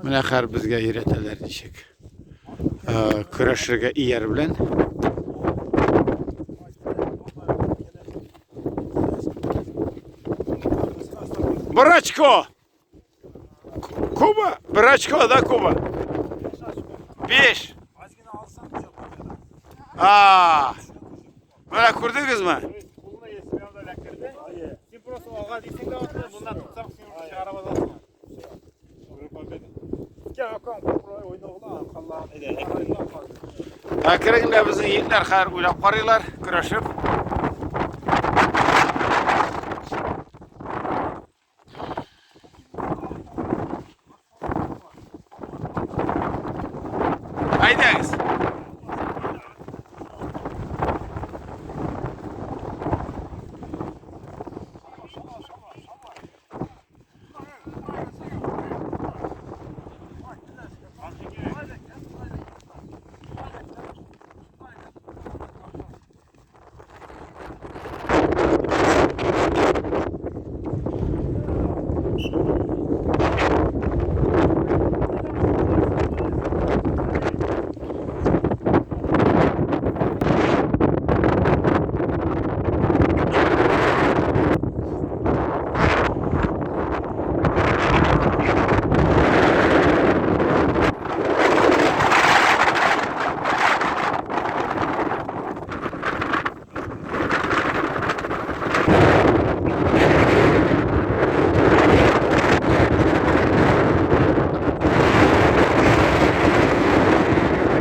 Mine her bizge öğreteler diyecek. Kıraşırga iyer bilen. Braçko! Kuba! Braçko da Kuba. 5. Aa! Böyle kurdunuz mu? Akırınca bizim yiğitler kar uylap karıyorlar, kıraşıp. Haydağız.